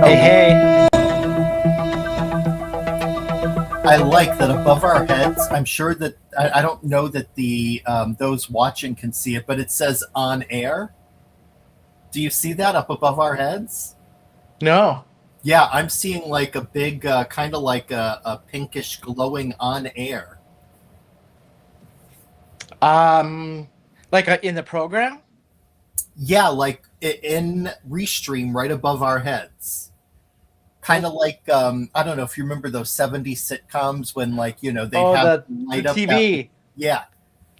Hey, hey. I like that above our heads. I'm sure that I don't know that the those watching can see it, but it says on air. Do you see that up above our heads? No. Yeah, I'm seeing like a big, kind of like a pinkish glowing on air. Um, like in the program? Yeah, like in Restream right above our heads. Kind Oh, of like I don't know if you remember those '70s sitcoms when like they'd oh, have the light up that. TV. Yeah,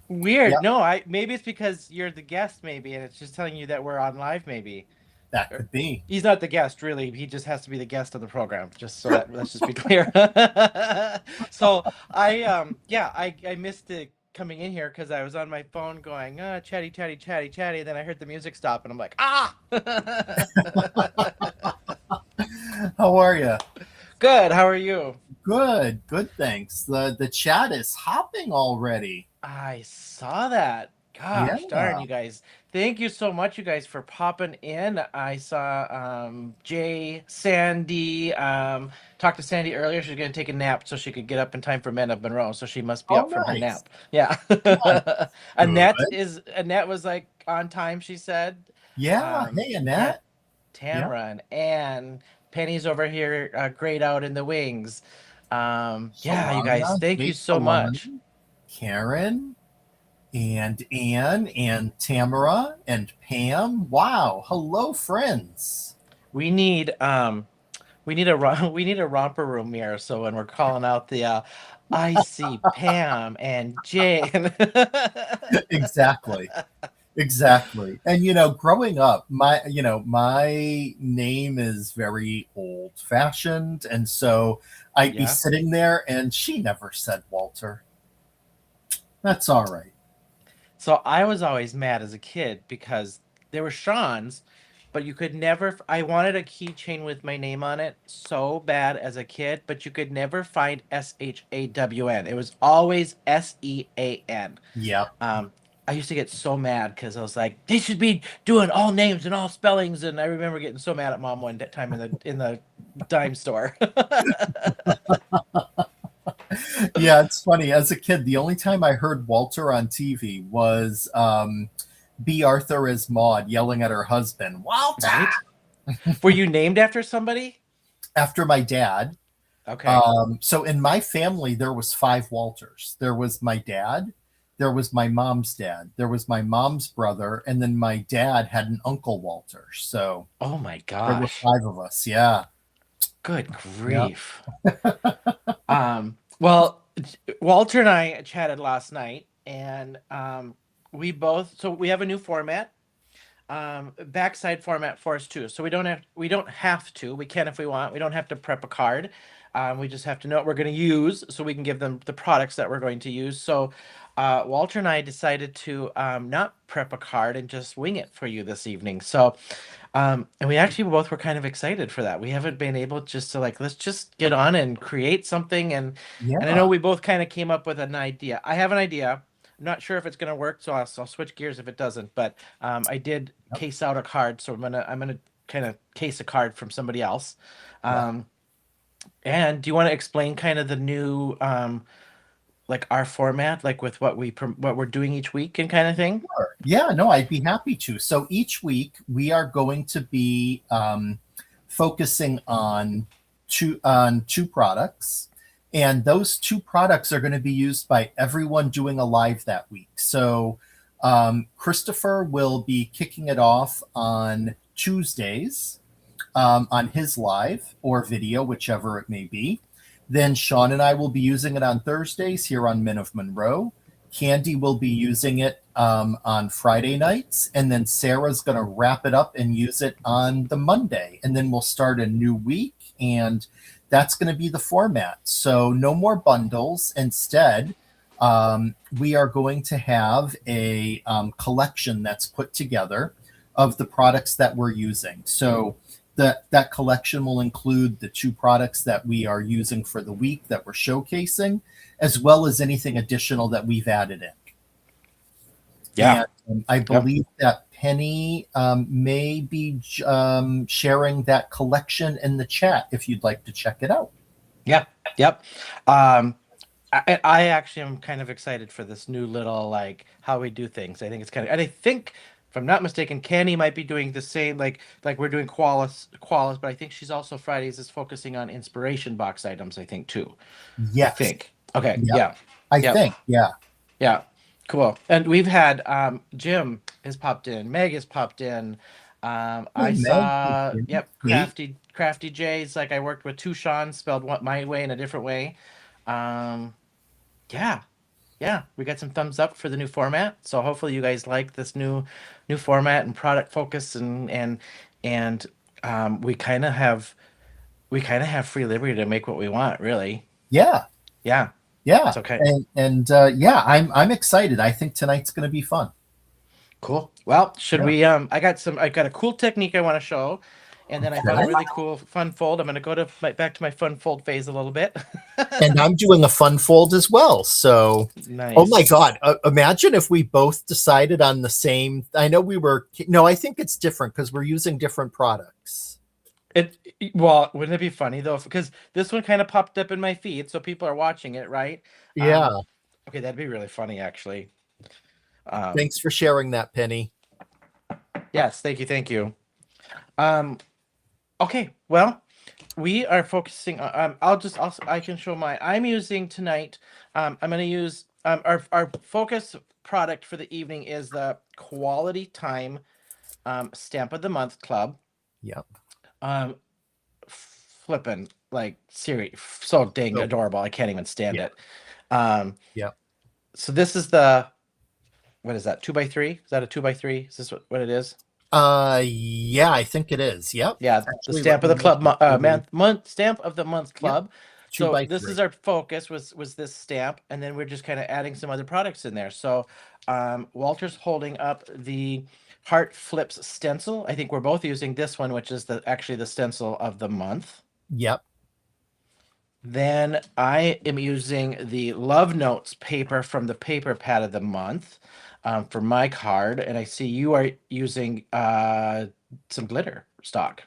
Weird. yeah, No, I maybe it's because you're the guest, maybe, and it's just telling you that we're on live, maybe. that Or, could be. he's not the guest, really. He just has to be the guest of the program. Just so that let's just be clear. So yeah, I missed it coming in here because I was on my phone going, chatty, chatty, chatty, chatty. Then I heard the music stop, and I'm like, ah. How are you? Good. How are you? Good, good. Thanks. The chat is hopping already. I saw that. Yeah. Gosh darn, you guys. Thank you so much, you guys, for popping in. I saw Jay, Sandy, talked to Sandy earlier. She's gonna take a nap so she could get up in time for Men of Monroe. So she must be Oh, up from her nice. nap. Yeah. That's good. Annette was like on time, she said. Yeah. Um Hey, Ta- Annette. Yeah. Tamara and Ann. Penny's over here, grayed out in the wings. Yeah, you guys, Alana, thank you Jake, so much. Alana, Karen, and Anne, and Tamara, and Pam. Wow. Hello, friends. We need we need a romper room here. So when we're calling out the I see Pam and Jane. Exactly. Exactly. And growing up, my name is very old fashioned. And so I'd be Yeah. sitting there and she never said Walter. That's all right. So I was always mad as a kid because there were Shawn's, but you could never. I wanted a keychain with my name on it so bad as a kid, but you could never find SHAWN. It was always SEAN. Yep. Um, I used to get so mad because I was like, they should be doing all names and all spellings, and I remember getting so mad at mom one time in the dime store. Yeah, it's funny. As a kid, the only time I heard Walter on TV was B. Arthur as Maud yelling at her husband, Walter! Right? Were you named after somebody? After my dad. Okay. So in my family, there was five Walters. There was my dad, there was my mom's dad, there was my mom's brother, and then my dad had an uncle Walter. So Oh my there were gosh. five of us. Yeah. Good Yeah. grief. Well, Walter and I chatted last night, and so we have a new format, backside format for us too. So we don't have to. We can if we want. We don't have to prep a card. We just have to know what we're going to use, so we can give them the products that we're going to use. So Walter and I decided to not prep a card and just wing it for you this evening. So and we actually both were kind of excited for that. We haven't been able just to like, let's just get on and create something. And I know Yeah. we both kind of came up with an idea. I have an idea. I'm not sure if it's gonna work, so I'll switch gears if it doesn't. But I did Yep. case out a card, so I'm gonna kind of case a card from somebody else. Yeah. Um, and do you want to explain kind of the new like our format, like with what we're doing each week and kind of thing? Sure. Yeah, no, I'd be happy to. So each week we are going to be focusing on two products, and those two products are going to be used by everyone doing a live that week. So Christopher will be kicking it off on Tuesdays on his live or video, whichever it may be. Then Shawn and I will be using it on Thursdays here on Men of Monroe. Candy will be using it on Friday nights, and then Sarah's going to wrap it up and use it on the Monday, and then we'll start a new week, and that's going to be the format. So no more bundles. Instead, we are going to have a collection that's put together of the products that we're using. So that collection will include the two products that we are using for the week that we're showcasing, as well as anything additional that we've added in. Yeah. And I Yep. believe that Penny may be sharing that collection in the chat if you'd like to check it out. Yep. Um, I actually am kind of excited for this new little like how we do things. I think it's kind of, and I think if I'm not mistaken, Candy might be doing the same. Like we're doing Qualis, but I think she's also Fridays is focusing on inspiration box items. I think too. I Yes. think. Okay. Yep. Yeah. I Yep. think. Yeah. Yeah. Cool. And we've had Jim has popped in, Meg has popped in. Hey, I Meg. saw, yep, Kate. Crafty J's. Like I worked with two Shawn, spelled one my way and a different way. Um, yeah, yeah, we got some thumbs up for the new format. So hopefully you guys like this new format and product focus and we kind of have free liberty to make what we want, really. Yeah. Yeah. Yeah. So okay. And yeah, I'm excited. I think tonight's going to be fun. Cool. Well, should Yeah. we I got a cool technique I want to show, and then I found a Okay. really cool fun fold. I'm gonna go to back to my fun fold phase a little bit. And I'm doing a fun fold as well. So, oh my Nice. God. Imagine if we both decided on the same. I know we were, no, I think it's different because we're using different products. Well, wouldn't it be funny though? Because this one kind of popped up in my feed, so people are watching it, right? Yeah. Um, okay, that'd be really funny, actually. Um, Thanks for sharing that, Penny. yes, thank you, thank you. Um, okay, well, we are focusing on. I can show I'm using tonight. I'm going to use our focus product for the evening is the Koality Time Stamp of the Month Club. Yep. Um, Flippin' like Siri, so dang So, adorable. I can't even stand yeah. it. Um, Yep. so this is the what is that? 2x3? Is that a 2x3? Is this what it is? Yeah, I think it is. Yep. Yeah, the Actually, let stamp of me the make club it month stamp of the month yep, club. two So by this three. is our focus was this stamp, and then we're just kind of adding some other products in there. So Walter's holding up the Heart Flips stencil. I think we're both using this one, which is actually the stencil of the month. Yep. Then I am using the Love Notes paper from the paper pad of the month for my card, and I see you are using some glitter stock.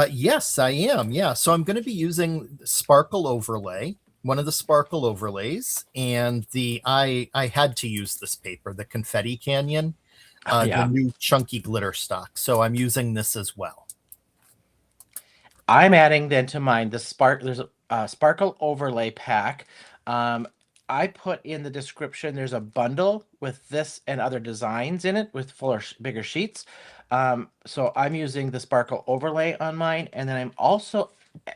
Yes, I am. Yeah. So I'm going to be using Sparkle Overlay, one of the Sparkle overlays, and I had to use this paper, the Confetti Canyon, the Yeah. new chunky glitter stock. So I'm using this as well. I'm adding then to mine the there's a sparkle overlay pack. I put in the description there's a bundle with this and other designs in it with bigger sheets. So I'm using the sparkle overlay on mine, and then I'm also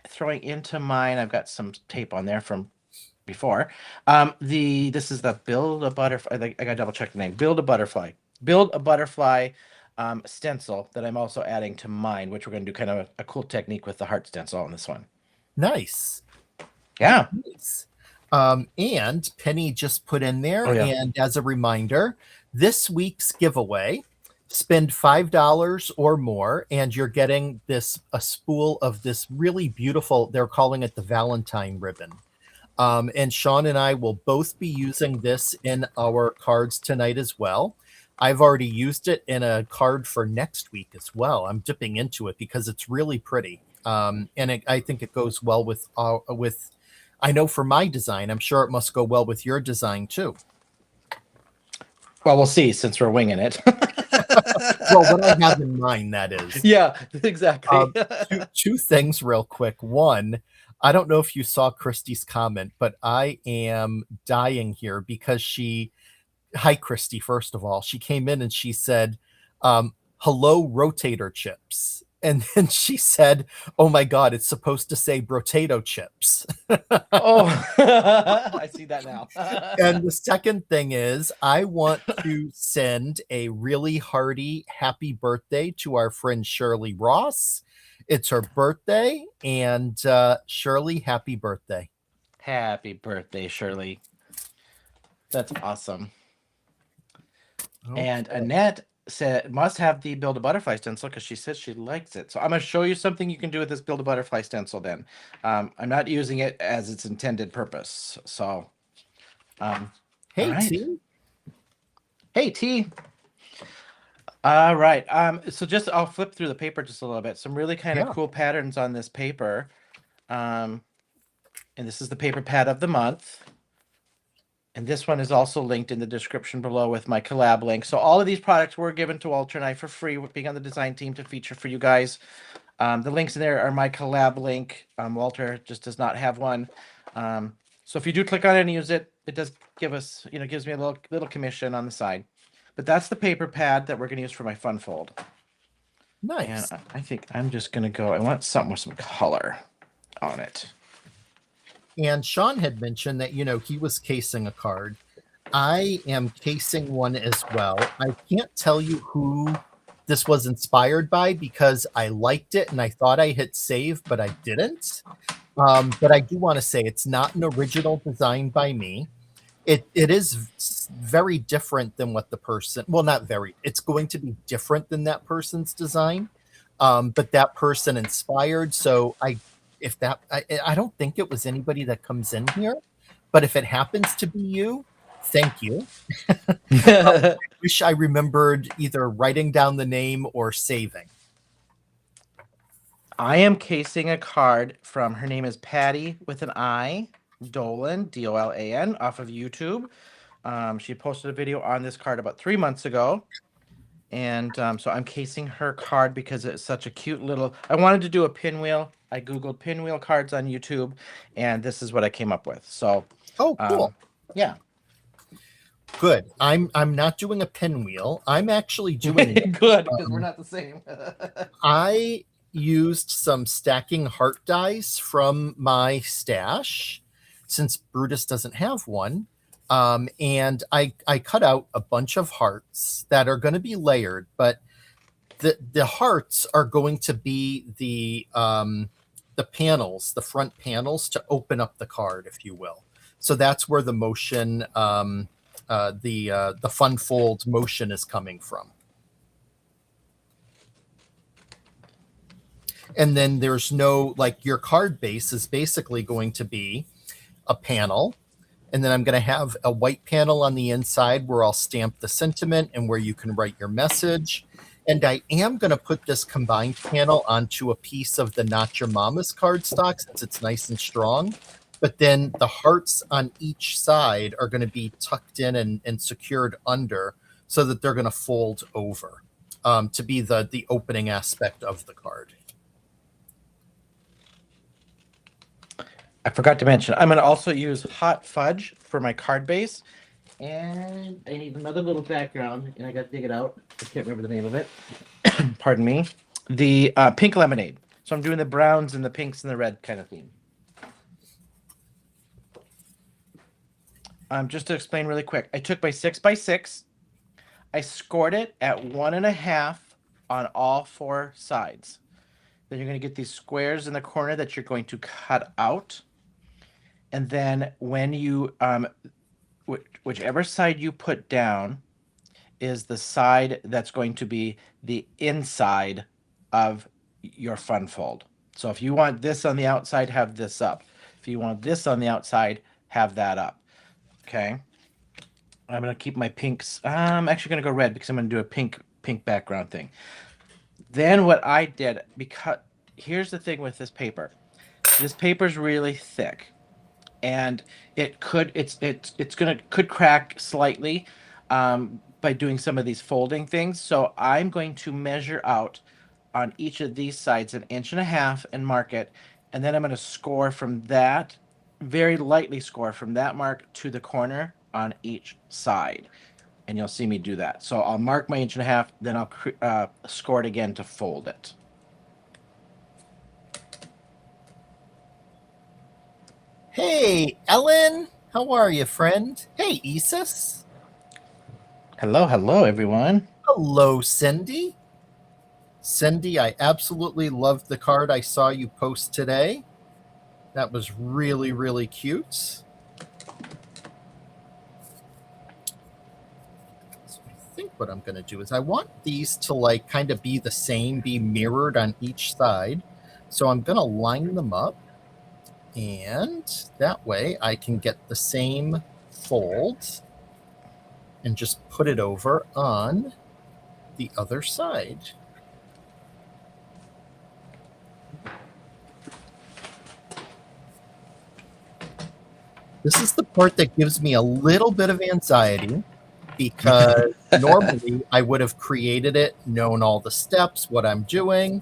throwing into mine. I've got some tape on there from before. This is the Build a Butterfly. I gotta double check the name. Build a Butterfly stencil that I'm also adding to mine, which we're going to do kind of a cool technique with the heart stencil on this one. Nice. Yeah. Nice. And Penny just put in there, Oh, yeah. and as a reminder, this week's giveaway, spend $5 or more, and you're getting a spool of this really beautiful, they're calling it the Valentine ribbon. And Shawn and I will both be using this in our cards tonight as well. I've already used it in a card for next week as well. I'm dipping into it because it's really pretty. And I think it goes well with, I know for my design, I'm sure it must go well with your design too. Well, we'll see since we're winging it. Well, what I have in mind, that is. Yeah, exactly. Two things real quick. One, I don't know if you saw Christy's comment, but I am dying here because hi, Christy, first of all. She came in and she said, hello, rotator chips. And then she said, oh my God, it's supposed to say brotato chips. Oh, I see that now. And the second thing is, I want to send a really hearty happy birthday to our friend Shirley Ross. It's her birthday, and Shirley, happy birthday. Happy birthday, Shirley. That's awesome. Okay. And Annette said must have the Build a Butterfly stencil because she says she likes it. So I'm going to show you something you can do with this Build a Butterfly stencil then. I'm not using it as its intended purpose. So, hey, all right. T. Hey, T. All right. So just I'll flip through the paper just a little bit. Some really kind of Yeah. cool patterns on this paper. Um, and this is the paper pad of the month. And this one is also linked in the description below with my collab link. So all of these products were given to Walter and I for free, with being on the design team to feature for you guys. The links in there are my collab link. Walter just does not have one. So if you do click on it and use it, it does give us, gives me a little commission on the side. But that's the paper pad that we're going to use for my fun fold. And Nice. I think I'm just going to go, I want something with some color on it. And Shawn had mentioned that, he was casing a card. I am casing one as well. I can't tell you who this was inspired by because I liked it and I thought I hit save, but I didn't. But I do want to say it's not an original design by me. It is very different than what the person, well, not very, it's going to be different than that person's design. But that person inspired. So I don't think it was anybody that comes in here, but if it happens to be you, thank you. I wish I remembered either writing down the name or saving. I am casing a card from, her name is Patty with an I, Dolan, Dolan, off of YouTube. She posted a video on this card about 3 months ago. And so I'm casing her card because it's such a cute little, I wanted to do a pinwheel. I Googled pinwheel cards on YouTube, and this is what I came up with. So, Oh, cool. Yeah. Good. I'm not doing a pinwheel. I'm actually doing Good, because we're not the same. I used some stacking heart dies from my stash since Brutus doesn't have one. And I cut out a bunch of hearts that are going to be layered, but the hearts are going to be the panels, the front panels to open up the card, if you will. So that's where the motion, the fun fold motion is coming from. And then there's no, like, your card base is basically going to be a panel. And then I'm going to have a white panel on the inside where I'll stamp the sentiment and where you can write your message. And I am going to put this combined panel onto a piece of the Not Your Mama's cardstock since it's nice and strong. But then the hearts on each side are going to be tucked in and secured under so that they're going to fold over to be the opening aspect of the card. I forgot to mention, I'm going to also use hot fudge for my card base. And I need another little background, and I got to dig it out. I can't remember the name of it. Pardon me. The pink lemonade. So I'm doing the browns and the pinks and the red kind of theme. Just to explain really quick, I took my 6x6. I scored it at 1.5 on all 4 sides. Then you're going to get these squares in the corner that you're going to cut out. And then when you, whichever side you put down is the side that's going to be the inside of your fun fold. So if you want this on the outside, have this up. If you want this on the outside, have that up. Okay. I'm going to keep my pinks. I'm actually going to go red because I'm going to do a pink background thing. Then what I did, because here's the thing with this paper. This paper's really thick, and it could could crack slightly by doing some of these folding things. So I'm going to measure out on each of these sides 1.5 inches and mark it, and then I'm going to score from that, very lightly score from that mark to the corner on each side. And you'll see me do that. So I'll mark my 1.5 inches, then I'll score it again to fold it. Hey, Ellen, how are you, friend? Hey, Isis. Hello, everyone. Hello, Cindy. Cindy, I absolutely loved the card I saw you post today. That was really, really cute. So I think what I'm going to do is I want these to like kind of be the same, be mirrored on each side. So I'm going to line them up. And that way I can get the same fold and just put it over on the other side. This is the part that gives me a little bit of anxiety because normally I would have created it, known all the steps, what I'm doing.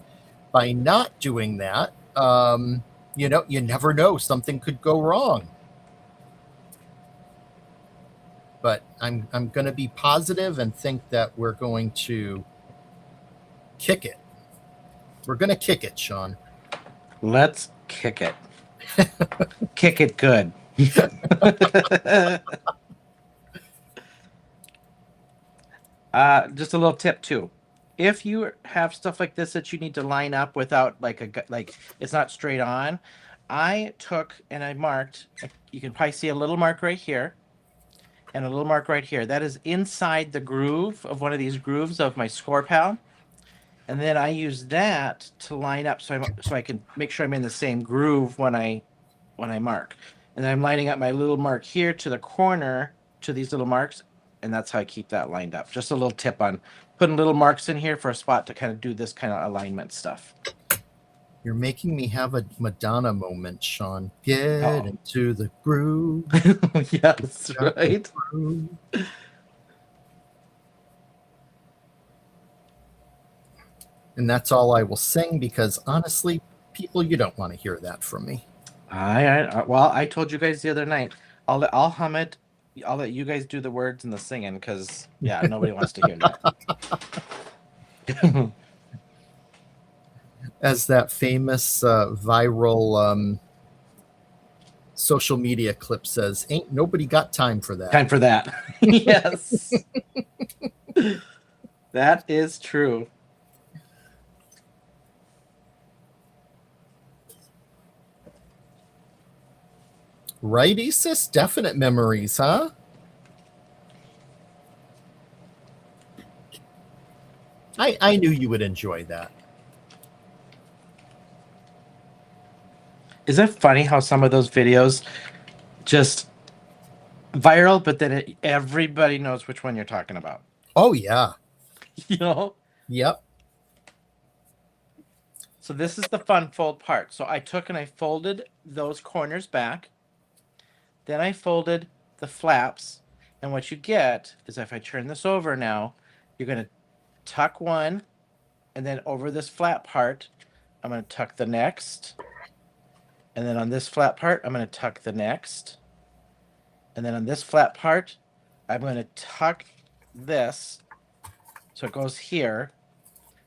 By not doing that, you never know. Something could go wrong. But I'm going to be positive and think that we're going to kick it. We're going to kick it, Shawn. Let's kick it. Kick it good. Just a little tip too. If you have stuff like this that you need to line up without like it's not straight on, I took and I marked. You can probably see a little mark right here, and a little mark right here. That is inside the groove of one of these grooves of my score pal. And then I use that to line up so I can make sure I'm in the same groove when I mark. And then I'm lining up my little mark here to the corner to these little marks, and that's how I keep that lined up. Just a little tip on putting little marks in here for a spot to kind of do this kind of alignment stuff. You're making me have a Madonna moment, Shawn. Get into the groove. Yes, right. Groove. And that's all I will sing because honestly, people, you don't want to hear that from me. Well, I told you guys the other night. I'll hum it. I'll let you guys do the words and the singing because nobody wants to hear that. As that famous viral social media clip says, ain't nobody got time for that. Time for that. Yes. That is true. Right, Isis? Definite memories, huh? I knew you would enjoy that. Isn't it funny how some of those videos just viral, but then everybody knows which one you're talking about? Oh, yeah. You know? Yep. So this is the fun fold part. So I took and I folded those corners back. Then I folded the flaps. And what you get is if I turn this over now, you're going to tuck one. And then over this flat part, I'm going to tuck the next. And then on this flat part, I'm going to tuck the next. And then on this flat part, I'm going to tuck this. So it goes here.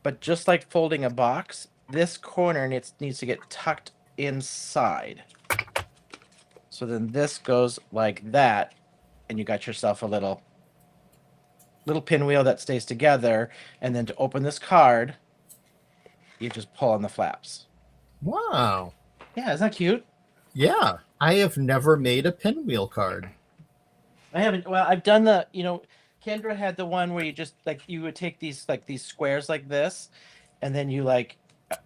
But just like folding a box, this corner needs to get tucked inside. So then this goes like that. And you got yourself a little pinwheel that stays together. And then to open this card, you just pull on the flaps. Wow. Yeah, isn't that cute? Yeah. I have never made a pinwheel card. I haven't. Well, I've done the, Kendra had the one where you just you would take these squares like this, and then you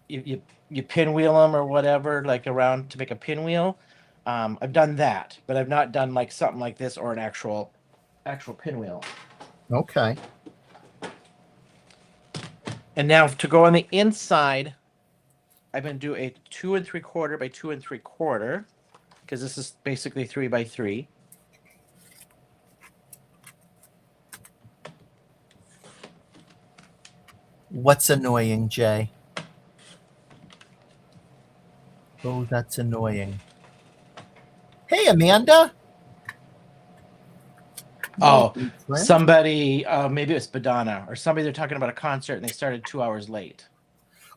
you pinwheel them or whatever around to make a pinwheel. I've done that, but I've not done something like this or an actual pinwheel. Okay. And now to go on the inside, I'm going to do a 2 3/4 by 2 3/4 because this is basically 3 by 3. What's annoying, Jay? Oh, that's annoying. Hey, Amanda. Oh, somebody, maybe it was Badana or somebody, they're talking about a concert and they started 2 hours late.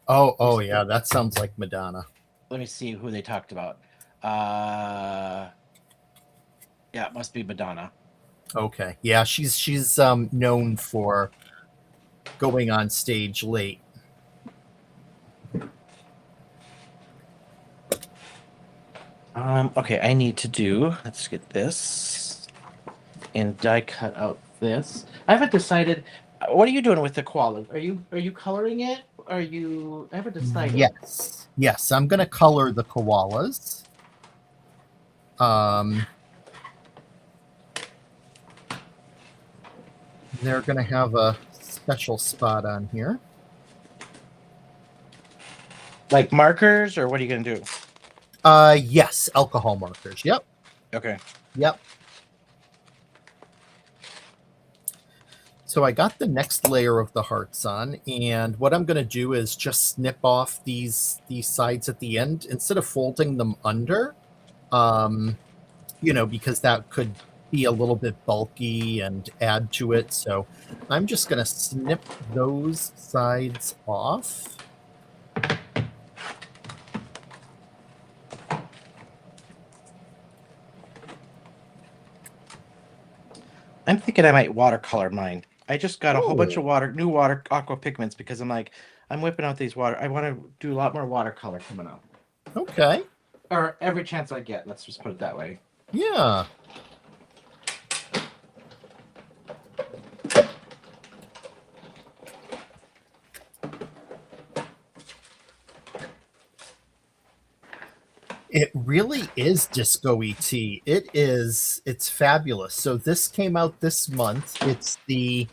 Oh, yeah, that sounds like Madonna. Let me see who they talked about. Yeah, it must be Madonna. Okay. Yeah, she's known for going on stage late. Okay, I need to do, let's get this and die cut out this. I haven't decided, what are you doing with the koala? Are you coloring it? I haven't decided. Yes, I'm going to color the koalas. They're going to have a special spot on here. Like markers, or what are you going to do? Yes, alcohol markers. Yep. Okay. Yep. So I got the next layer of the hearts on, and what I'm going to do is just snip off these sides at the end instead of folding them under, because that could be a little bit bulky and add to it. So I'm just going to snip those sides off. I'm thinking I might watercolor mine. I just got a whole bunch of Oh. new water aqua pigments because I'm whipping out these water. I want to do a lot more watercolor coming up. Okay. Or every chance I get. Let's just put it that way. Yeah. It really is disco ET. It's fabulous. So this came out this month. It's the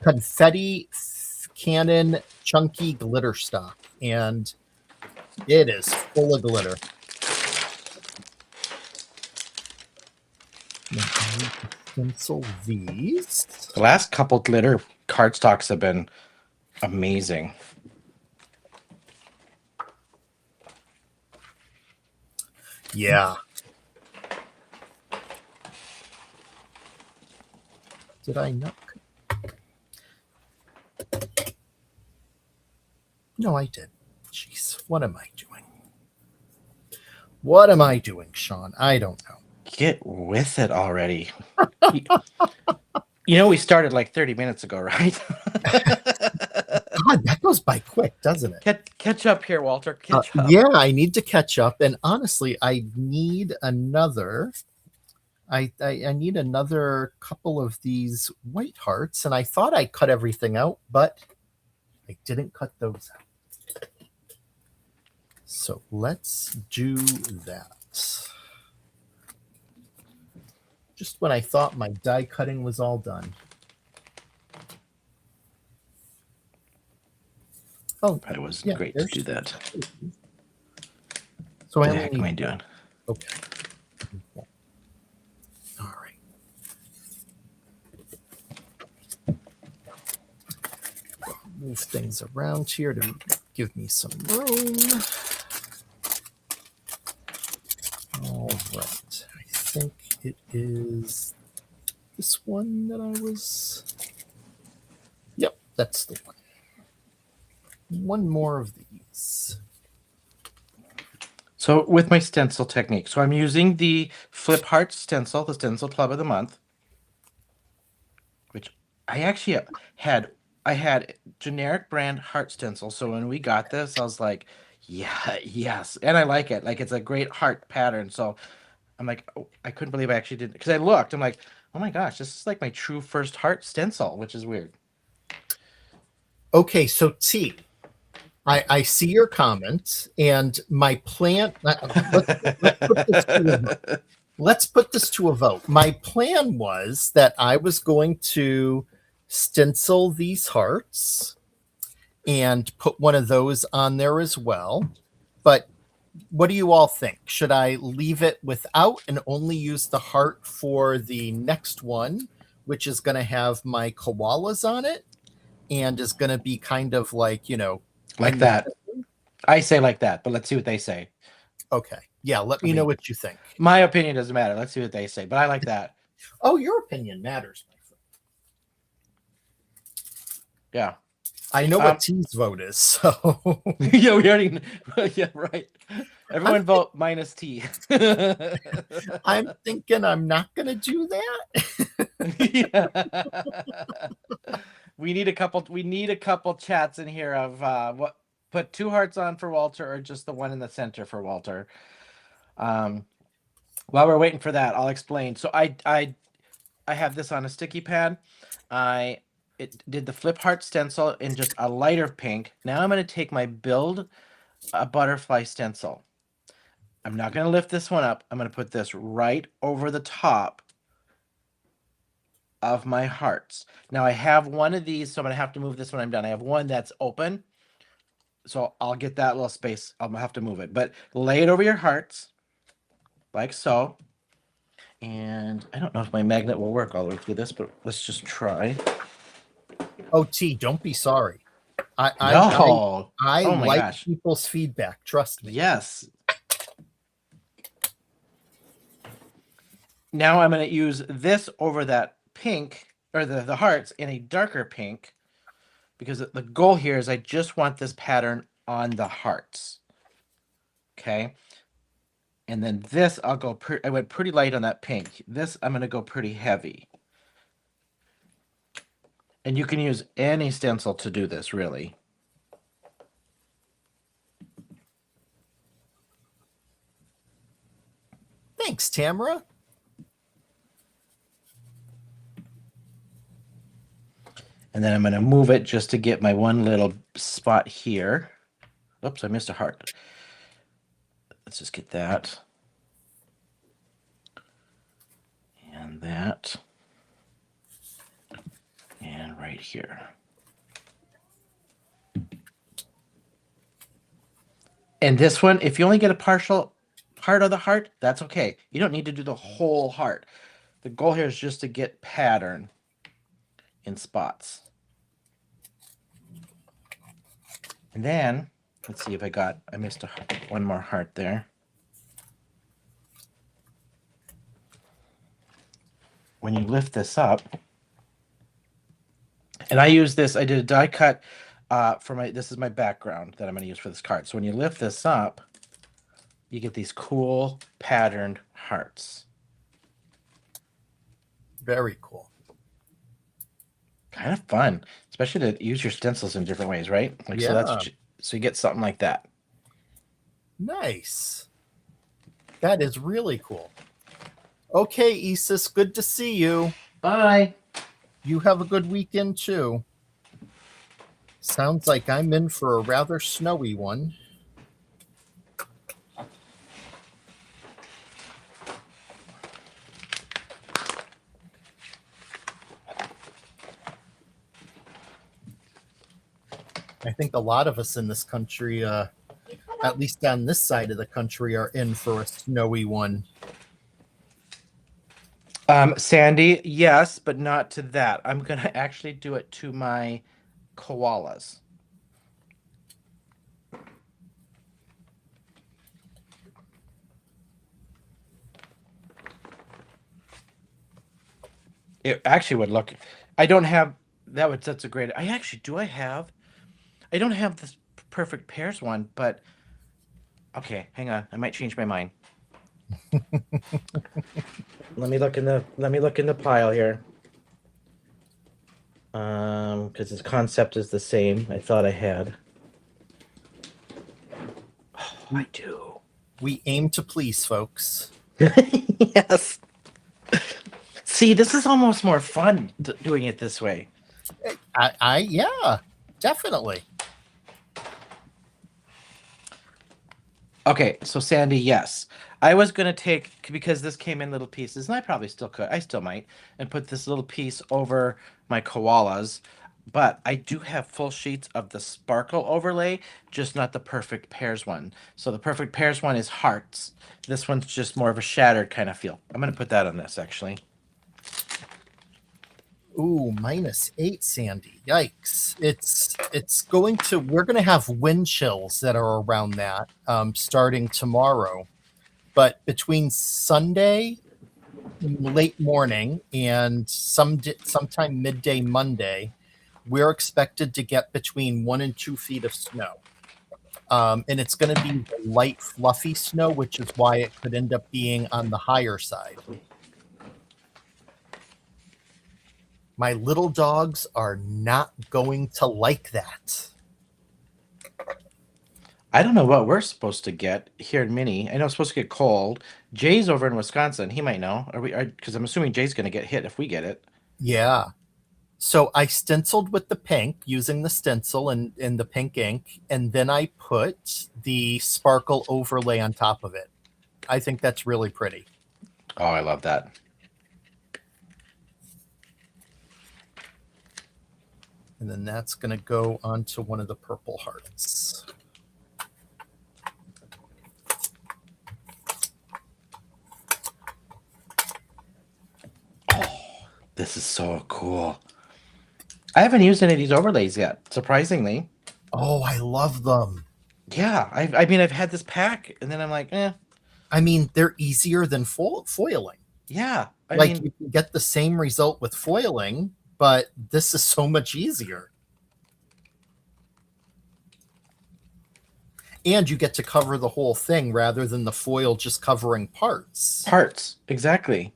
confetti cannon chunky glitter stock, and it is full of glitter. Stencil these. The last couple glitter cardstocks have been amazing. Yeah. Did I not? No, I did. Jeez, what am I doing? What am I doing, Shawn? I don't know. Get with it already. We started like 30 minutes ago, right? God, that goes by quick, doesn't it? Catch up here, Walter. Catch up. Yeah, I need to catch up. And honestly, I need another. I need another couple of these white hearts. And I thought I cut everything out, but I didn't cut those out. So let's do that. Just when I thought my die cutting was all done. Oh, It was yeah, great to do that. So What the heck am I doing? Okay. All right. Move things around here to give me some room. All right. I think it is this one that I was. Yep, that's the one. One more of these. So with my stencil technique, so I'm using the Flip Heart stencil, the Stencil Club of the Month, which I actually I had generic brand heart stencil. So when we got this, I was like, yeah, yes. And I like it. Like it's a great heart pattern. So I'm like, oh, I couldn't believe I actually did, because I looked, I'm like, oh my gosh, this is like my true first heart stencil, which is weird. Okay, so T, I see your comment, and my plan. Let's put this to a vote. My plan was that I was going to stencil these hearts and put one of those on there as well. But what do you all think? Should I leave it without and only use the heart for the next one, which is going to have my koalas on it and is going to be kind of like, Like that. I say like that, but let's see what they say. Okay. Yeah, let me know what you think. My opinion doesn't matter. Let's see what they say, but I like that. Oh, your opinion matters, my friend. Yeah. I know what T's vote is, so. Yeah, we already. Yeah, right. Everyone vote minus T. I'm thinking I'm not going to do that. Yeah. We need a couple chats in here of what. Put 2 hearts on for Walter, or just the one in the center for Walter. While we're waiting for that, I'll explain. So I have this on a sticky pad. It did the Flip Heart stencil in just a lighter pink. Now I'm going to take my Build a Butterfly stencil. I'm not going to lift this one up. I'm going to put this right over the top of my hearts. Now I have one of these, so I'm gonna have to move this when I'm done. I have one that's open, so I'll get that little space. I'm gonna have to move it, but lay it over your hearts like so. And I don't know if my magnet will work all the way through this, but let's just try. Oh, T, don't be sorry. No. I Oh my like gosh. people's feedback. Trust me. Yes. Now I'm going to use this over that pink, or the hearts, in a darker pink, because the goal here is I just want this pattern on the hearts. Okay. And then this, I went pretty light on that pink. This, I'm going to go pretty heavy. And you can use any stencil to do this, really. Thanks, Tamara. And then I'm going to move it just to get my one little spot here. Oops, I missed a heart. Let's just get that. And that. And right here. And this one, if you only get a partial part of the heart, that's okay. You don't need to do the whole heart. The goal here is just to get pattern in spots. And then, let's see if I missed one more heart there. When you lift this up, and I use this, I did a die cut this is my background that I'm going to use for this card. So when you lift this up, you get these cool patterned hearts. Very cool. Kind of fun, especially to use your stencils in different ways, right? Like, yeah. So you get something like that. Nice. That is really cool. Okay, Isis, good to see you. Bye. You have a good weekend too. Sounds like I'm in for a rather snowy one. I think a lot of us in this country, at least on this side of the country, are in for a snowy one. Sandy, yes, but not to that. I'm going to actually do it to my koalas. It actually would look. I don't have that's a great. I don't have this perfect pairs one, but okay, hang on. I might change my mind. Let me look in the pile here. Because its concept is the same. I thought I had. Oh, I do. We aim to please, folks. Yes. See, this is almost more fun doing it this way. Yeah, definitely. Okay, so Sandy, yes. I was going to take, because this came in little pieces, and I probably still could, I still might, and put this little piece over my koalas, but I do have full sheets of the sparkle overlay, just not the perfect pairs one. So the perfect pairs one is hearts. This one's just more of a shattered kind of feel. I'm going to put that on this, actually. Ooh, -8, Sandy. Yikes. We're going to have wind chills that are around that starting tomorrow. But between Sunday, late morning, and sometime midday Monday, we're expected to get between 1 and 2 feet of snow. And it's going to be light, fluffy snow, which is why it could end up being on the higher side. My little dogs are not going to like that. I don't know what we're supposed to get here in Minnie. I know it's supposed to get cold. Jay's over in Wisconsin. He might know. Because I'm assuming Jay's going to get hit if we get it. Yeah. So I stenciled with the pink using the stencil and the pink ink, and then I put the sparkle overlay on top of it. I think that's really pretty. Oh, I love that. And then that's going to go onto one of the purple hearts. This is so cool. I haven't used any of these overlays yet, surprisingly. Oh, I love them. Yeah, I mean, I've had this pack, and then I'm like, I mean, they're easier than foiling. yeah. I Like, mean, you can get the same result with foiling, but this is so much easier. And you get to cover the whole thing rather than the foil just covering parts. exactly.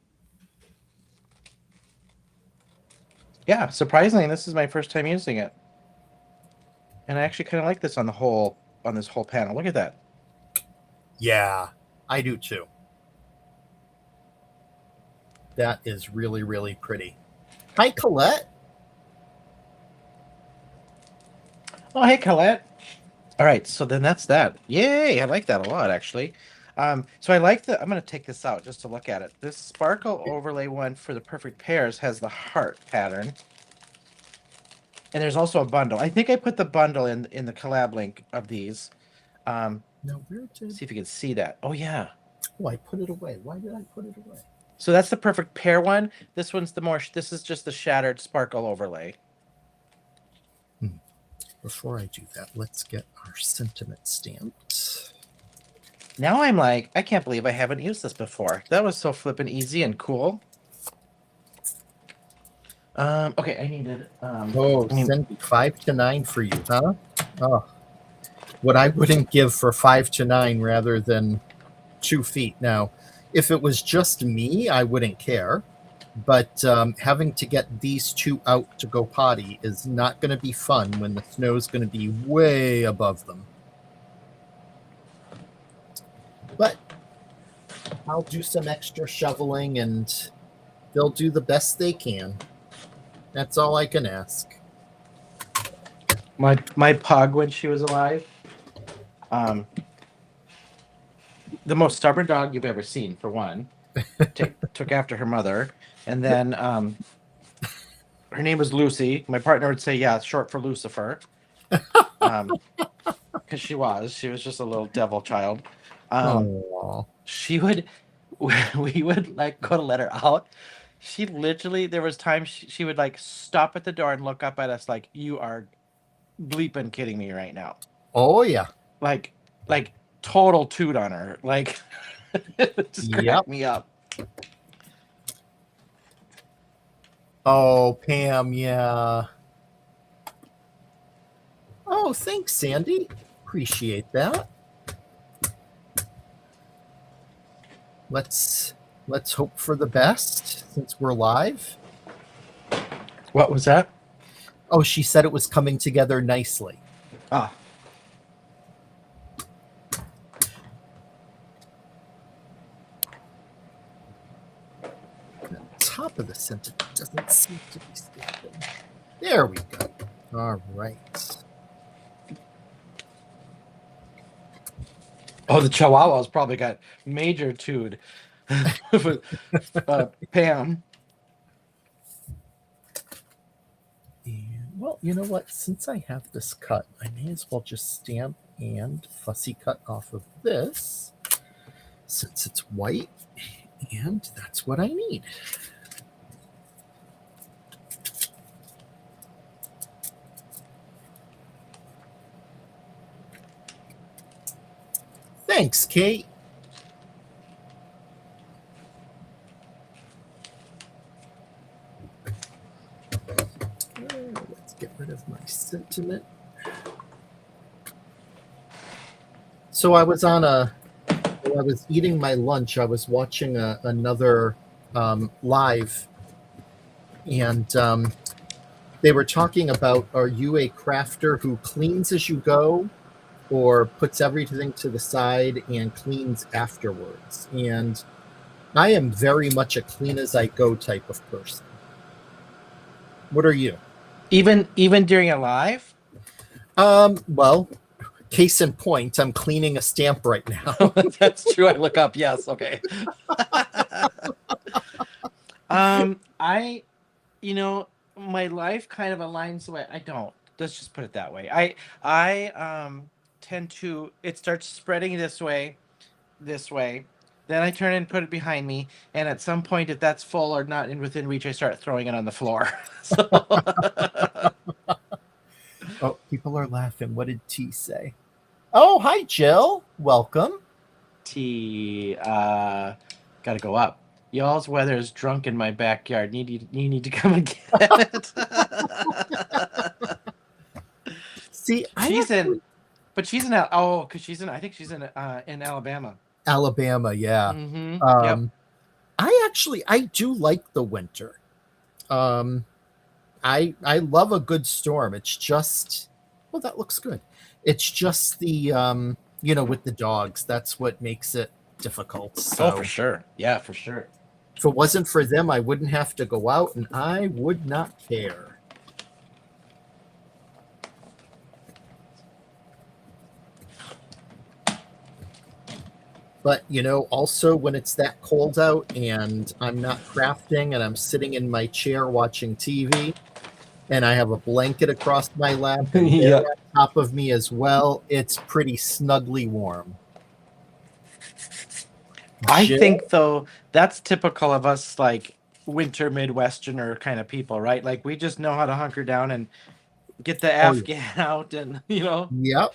Yeah, surprisingly, this is my first time using it, and I actually kind of like this on this whole panel. Look at that. Yeah, I do too. That is really, really pretty. Hi, Colette. Oh, hey, Colette. All right, so then that's that. Yay, I like that a lot, actually. So I like I'm going to take this out just to look at it. This sparkle overlay one for the perfect pairs has the heart pattern. And there's also a bundle. I think I put the bundle in the collab link of these. Now, where did... See if you can see that. Oh, yeah. Oh, I put it away. Why did I put it away? So that's the perfect pair one. This one's this is just the shattered sparkle overlay. Before I do that, let's get our sentiment stamped. Now I'm like, I can't believe I haven't used this before. That was so flippin' easy and cool. Okay, I needed. Cindy, 5 to 9 for you, huh? Oh, what I wouldn't give for 5 to 9 rather than 2 feet. Now, if it was just me, I wouldn't care. But having to get these two out to go potty is not going to be fun when the snow's going to be way above them. But I'll do some extra shoveling and they'll do the best they can. That's all I can ask. My pug when she was alive. The most stubborn dog you've ever seen, for one. Took after her mother. And then her name was Lucy. My partner would say, yeah, it's short for Lucifer. Because she was just a little devil child. We would like go to let her out. She literally, there was times she would like stop at the door and look up at us like, you are bleeping kidding me right now. Oh, yeah. Like total toot on her. Like, it just cracked me up. Oh, Pam, yeah. Oh, thanks, Sandy. Appreciate that. Let's hope for the best since we're live. What was that? Oh, she said it was coming together nicely. Ah. Top of the sentence doesn't seem to be stamping. There we go. All right. Oh, the Chihuahua's probably got major tood. Pam. And, well, you know what? Since I have this cut, I may as well just stamp and fussy cut off of this, since it's white, and that's what I need. Thanks, Kate. Let's get rid of my sentiment. So I was while I was eating my lunch, I was watching another live, and they were talking about, are you a crafter who cleans as you go or puts everything to the side and cleans afterwards? And I am very much a clean as I go type of person. What are you? Even during a live? Well, case in point, I'm cleaning a stamp right now. That's true. I look up. Yes. Okay. I my life kind of aligns the way I don't. Let's just put it that way. I tend to it starts spreading this way. Then I turn and put it behind me, and at some point, if that's full or not in within reach, I start throwing it on the floor. So Oh, people are laughing. What did T say? Oh, hi, Jill. Welcome. T gotta go up. Y'all's weather is drunk in my backyard. You need to come and get it. See, I She's in actually But because she's in. I think she's in Alabama. Alabama, yeah. Mm-hmm. Yep. Um, I do like the winter. Um, I love a good storm. It's just well, that looks good. It's just the with the dogs, that's what makes it difficult. Oh, for So sure. Yeah, for sure. if it wasn't for them, I wouldn't have to go out and I would not care. But also when it's that cold out and I'm not crafting and I'm sitting in my chair watching TV and I have a blanket across my lap and they're Yep. on top of me as well, it's pretty snugly warm. I Jill? think though that's typical of us, like winter Midwesterner kind of people, right? Like we just know how to hunker down and get the Oh, yeah. Afghan out, and Yep.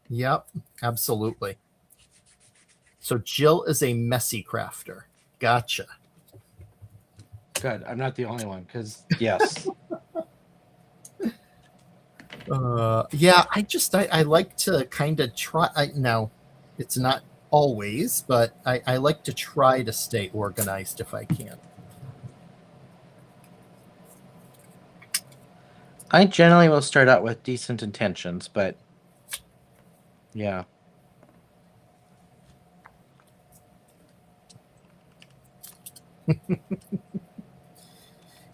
Yep. Absolutely. So Jill is a messy crafter. Gotcha. Good. I'm not the only one, because yes. Yeah, I like to kind of try. Now, it's not always, but I like to try to stay organized if I can. I generally will start out with decent intentions, but yeah.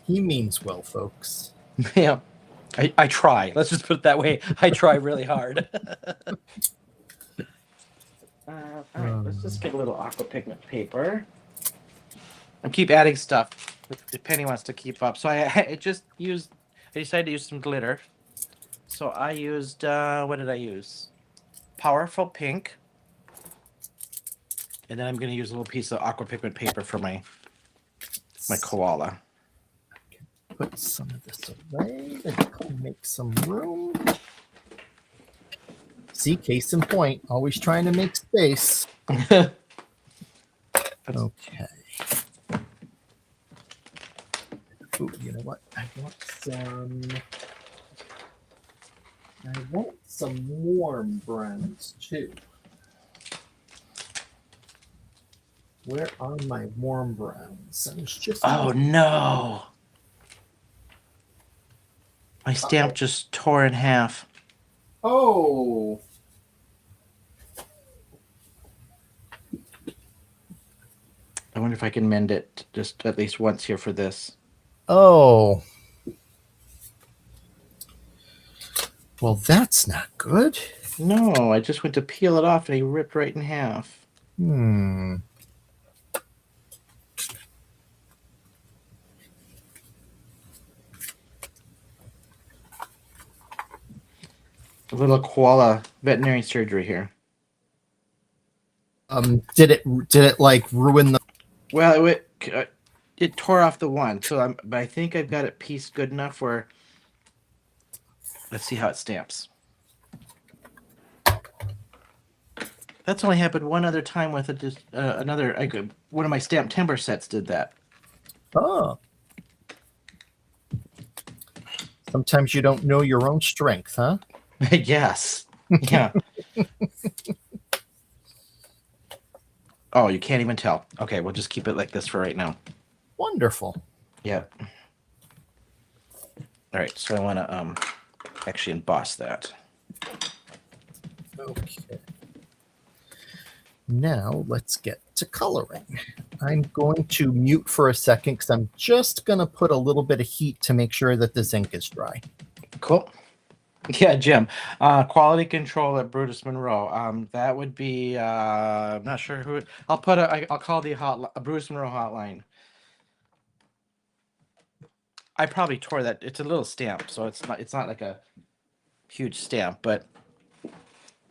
He means well, folks. Yeah. I try. Let's just put it that way. I try really hard. All right, let's just get a little aqua pigment paper and keep adding stuff if Penny wants to keep up. So I decided to use some glitter. So I used what did I use? Powerful pink, and then I'm going to use a little piece of aqua pigment paper for my koala. Put some of this away and make some room. See, case in point, always trying to make space. Okay. Ooh, you know what? I want some warm browns too. Where are my warm browns? Oh no! My stamp just tore in half. Oh. I wonder if I can mend it just at least once here for this. Oh. Well, that's not good. No, I just went to peel it off and he ripped right in half. A little koala veterinary surgery here. Did it like ruin the? Well, it tore off the one, so but I think I've got it pieced good enough where. Let's see how it stamps. That's only happened one other time with one of my stamp timber sets did that. Oh. Sometimes you don't know your own strength, huh? Yes. Yeah. Oh, you can't even tell. Okay, we'll just keep it like this for right now. Wonderful. Yep. All right, so I want to actually emboss that. Okay. Now let's get to coloring. I'm going to mute for a second because I'm just going to put a little bit of heat to make sure that this ink is dry. Cool. Yeah, Jim. Quality control at Brutus Monroe. That would be I'm not sure who. I'll call the Brutus Monroe hotline. I probably tore that. It's a little stamp, so it's not like a huge stamp, but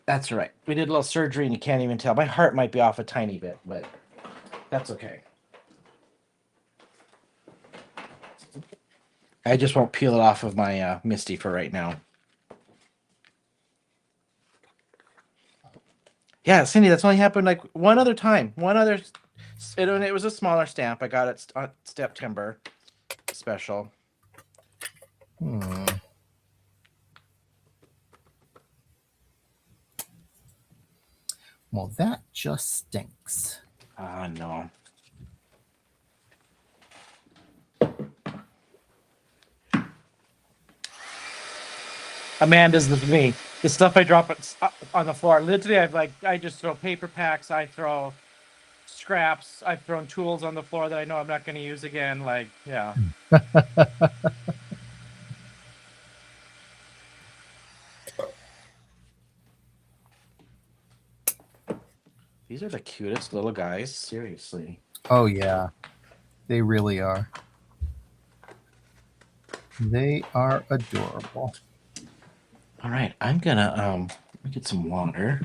that's all right. We did a little surgery and you can't even tell. My heart might be off a tiny bit, but that's okay. I just won't peel it off of my Misty for right now. Yeah, Cindy, that's only happened like one other time. It was a smaller stamp. I got it on September special. Well, that just stinks. Ah, no. Amanda's the me. The stuff I drop on the floor. Literally, I just throw paper packs. I throw scraps. I've thrown tools on the floor that I know I'm not going to use again. Like, yeah. These are the cutest little guys. Seriously. Oh, yeah. They really are. They are adorable. All right, I'm gonna let me get some water.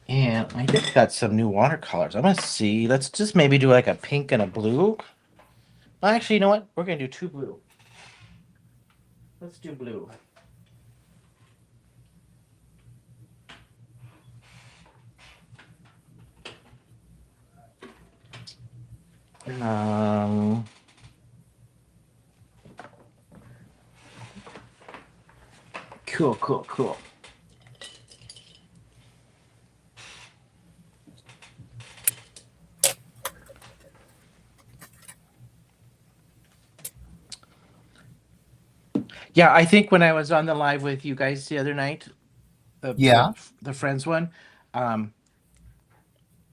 And I just got some new watercolors. I'm gonna see. Let's just maybe do like a pink and a blue. Well, actually, you know what? We're gonna do 2 blue. Let's do blue. Cool. Yeah, I think when I was on the live with you guys the other night, the friends one,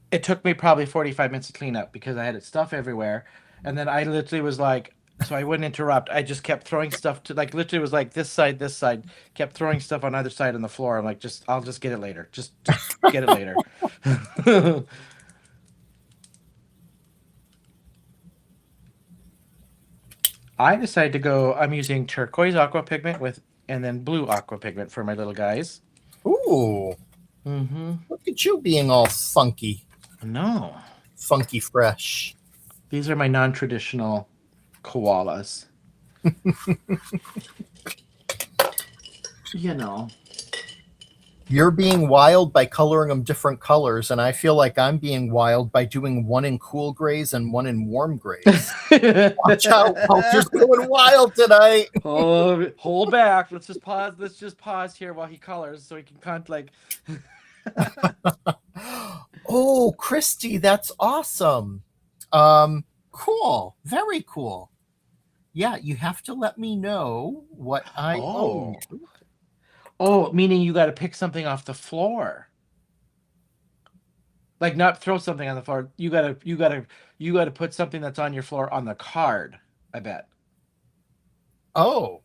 it took me probably 45 minutes to clean up because I had stuff everywhere, and then I literally was like, so I wouldn't interrupt. I just kept throwing stuff to like literally was like this side, kept throwing stuff on either side on the floor. I'm like, I'll just get it later. Just get it later. I decided to go. I'm using turquoise aqua pigment and then blue aqua pigment for my little guys. Ooh. Look at you being all funky. No. Funky fresh. These are my non-traditional koalas. You know. You're being wild by coloring them different colors, and I feel like I'm being wild by doing one in cool grays and one in warm grays. Watch out, Walter's going wild tonight. Oh, hold back. Let's just pause here while he colors so he can like. Oh, Christy, that's awesome. Cool. Very cool. Yeah, you have to let me know what I owe you. Oh, meaning you got to pick something off the floor. Like not throw something on the floor. You gotta put something that's on your floor on the card, I bet. Oh.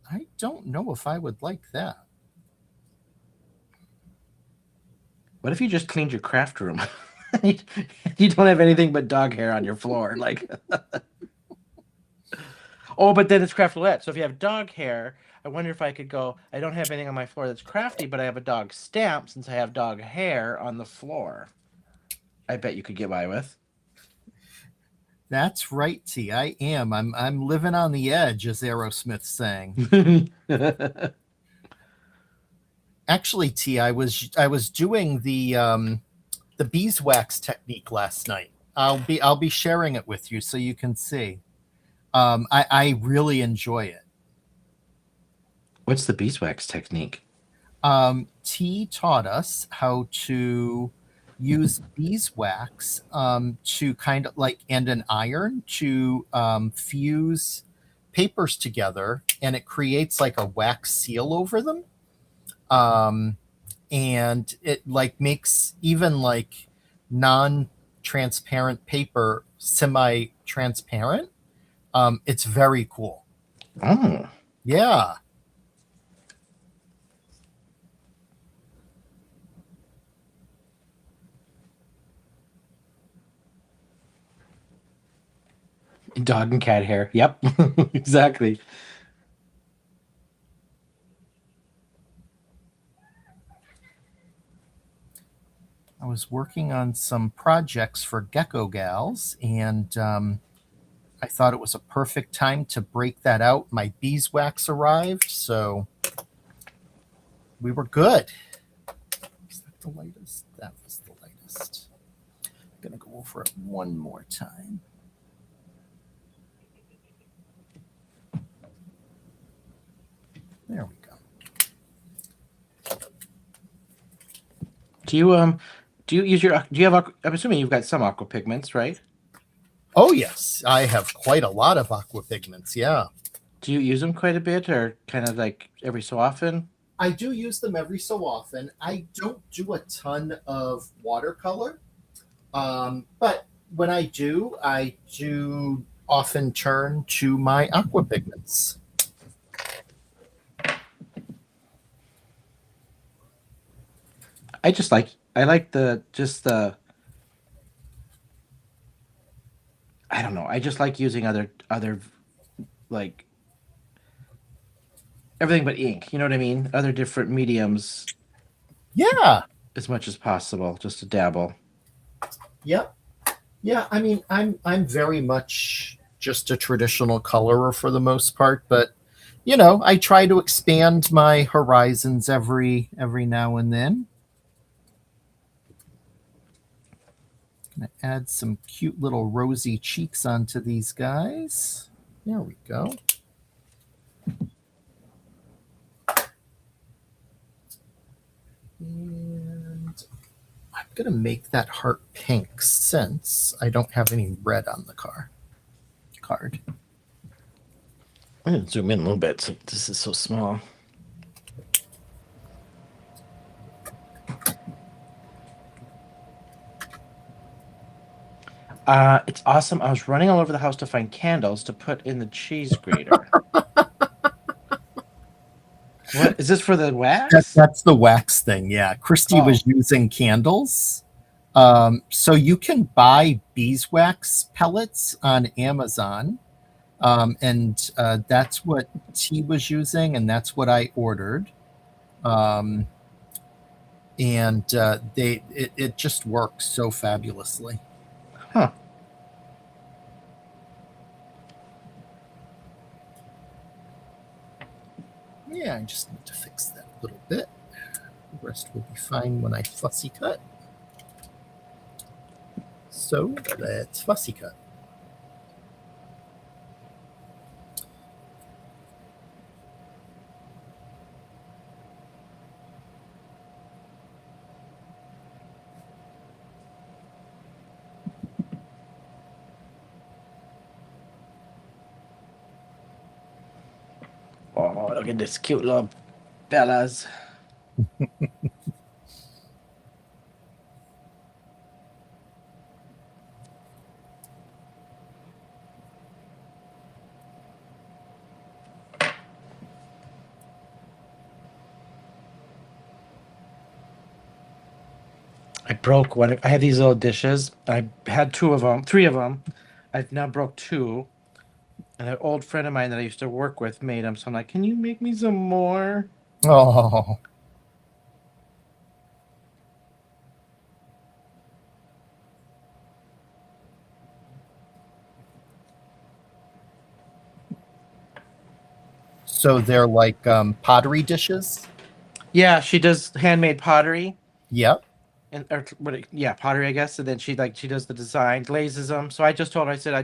I don't know if I would like that. What if you just cleaned your craft room? You don't have anything but dog hair on your floor. Like oh, but then it's craftolette. So if you have dog hair, I wonder if I could go, I don't have anything on my floor that's crafty, but I have a dog stamp since I have dog hair on the floor. I bet you could get by with. That's right, T. I am. I'm living on the edge, as Aerosmith sang. Actually, T, I was doing the beeswax technique last night. I'll be sharing it with you so you can see. I really enjoy it. What's the beeswax technique? T taught us how to use beeswax to kind of like, and an iron to fuse papers together, and it creates like a wax seal over them. And it like makes even like non-transparent paper semi-transparent. It's very cool. Oh, Yeah. dog and cat hair. Yep, exactly. I was working on some projects for Gecko Gals, and I thought it was a perfect time to break that out. My beeswax arrived, so we were good. Was that the lightest? That was the lightest. I'm going to go over it one more time. There we go. Do you use your do you have I'm assuming you've got some aqua pigments, right? Oh, yes. I have quite a lot of aqua pigments. Yeah. Do you use them quite a bit or kind of like every so often? I do use them every so often. I don't do a ton of watercolor, but when I do often turn to my aqua pigments. I like the just the I don't know. I just like using other like everything but ink. You know what I mean? Other different mediums Yeah. as much as possible, just to dabble. Yep. Yeah. I mean, I'm very much just a traditional colorer for the most part, but I try to expand my horizons every now and then. Gonna add some cute little rosy cheeks onto these guys. There we go. And I'm gonna make that heart pink since I don't have any red on the card. I'm gonna zoom in a little bit. So this is so small. It's awesome. I was running all over the house to find candles to put in the cheese grater. What is this for the wax? That's the wax thing. Yeah, Christy Oh, was using candles. So you can buy beeswax pellets on Amazon, and that's what T was using, and that's what I ordered. Um, and it just works so fabulously. huh. Yeah, I just need to fix that little bit. The rest will be fine when I fussy cut. So let's fussy cut. Oh, look at this cute little bellas. I broke one. I had these little dishes. I had two of them, three of them. I've now broke two. And an old friend of mine that I used to work with made them. So I'm like, can you make me some more? Oh, so they're like pottery dishes. Yeah, she does handmade pottery. Yep. And or yeah, pottery, I guess. And then she does the design, glazes them. So I just told her, I said,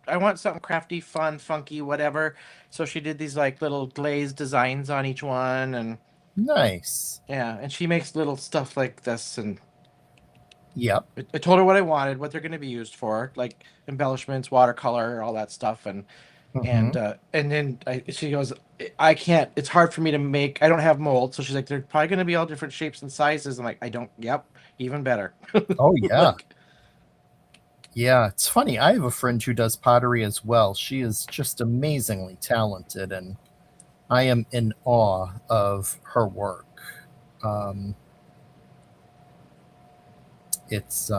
I want something crafty, fun, funky, whatever. So she did these like little glazed designs on each one, and Nice. yeah, and she makes little stuff like this. And Yep. I told her what I wanted, what they're going to be used for, like embellishments, watercolor, all that stuff, Mm-hmm. and then she goes, I can't. It's hard for me to make. I don't have mold, so she's like, they're probably going to be all different shapes and sizes. I'm like, I don't. Yep, even better. Oh yeah. Like, Yeah, it's funny. I have a friend who does pottery as well. She is just amazingly talented, and I am in awe of her work. Um, it's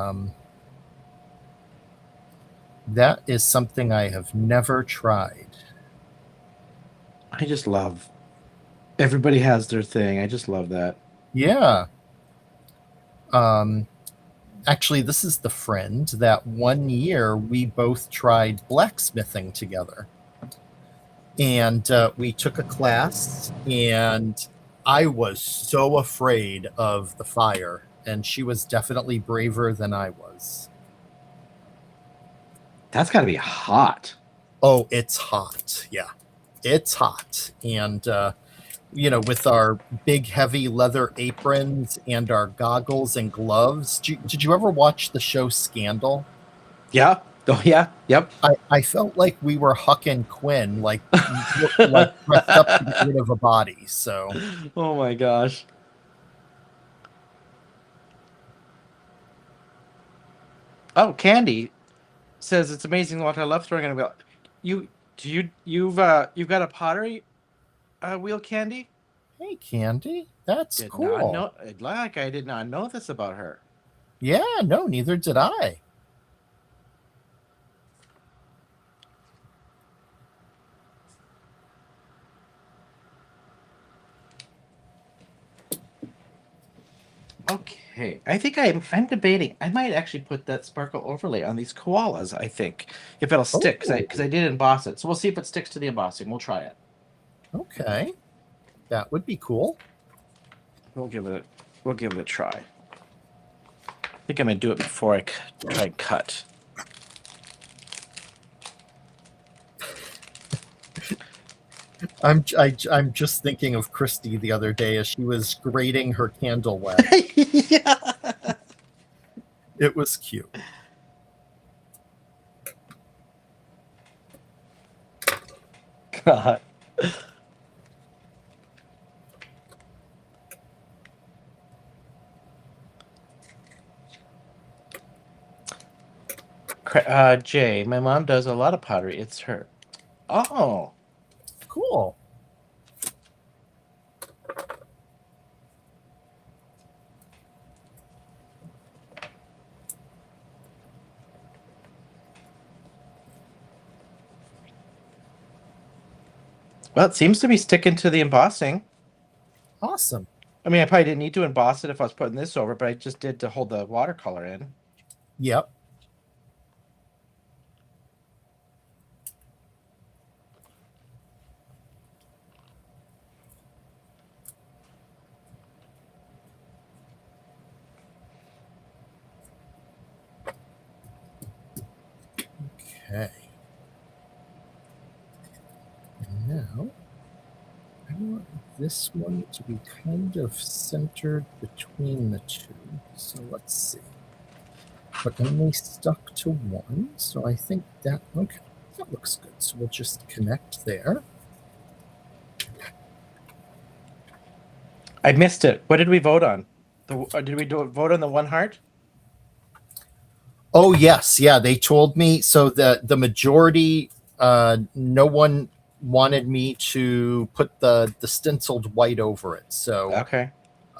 that is something I have never tried. I just love everybody has their thing. I just love that. Yeah. Um, Actually, this is the friend that one year we both tried blacksmithing together. And we took a class, and I was so afraid of the fire, and she was definitely braver than I was. That's got to be hot. Oh, it's hot. Yeah, it's hot. And, with our big, heavy leather aprons and our goggles and gloves. Did you ever watch the show Scandal? Yeah. Oh yeah. Yep. I felt like we were Huck and Quinn, like dressed up to get rid of a body. So Oh my gosh. Oh, Candy says it's amazing what I love throwing on a wheel. You you've got a pottery wheel, Candy? hey, Candy, that's Did not cool. know. Like I did not know this about her. Yeah, no, neither did I. Okay, I think I'm debating. I might actually put that sparkle overlay on these koalas. I think if it'll stick, because Oh, I did emboss it. So we'll see if it sticks to the embossing. We'll try it. okay, that would be cool. We'll give it. We'll give it a try. I think I'm gonna do it before I try and cut. I'm just thinking of Christy the other day as she was grating her candle wax. Yeah. It was cute. God. Jay, my mom does a lot of pottery. It's her. Oh, Cool. well, it seems to be sticking to the embossing. Awesome. I mean, I probably didn't need to emboss it if I was putting this over, but I just did to hold the watercolor in. Yep. Okay. Now, I want this one to be kind of centered between the two. So let's see. But only stuck to one. So I think that, okay, that looks good. So we'll just connect there. I missed it. What did we vote on? Did we vote on the one heart? Oh yes, yeah. They told me so that the majority, no one wanted me to put the stenciled white over it. So Okay.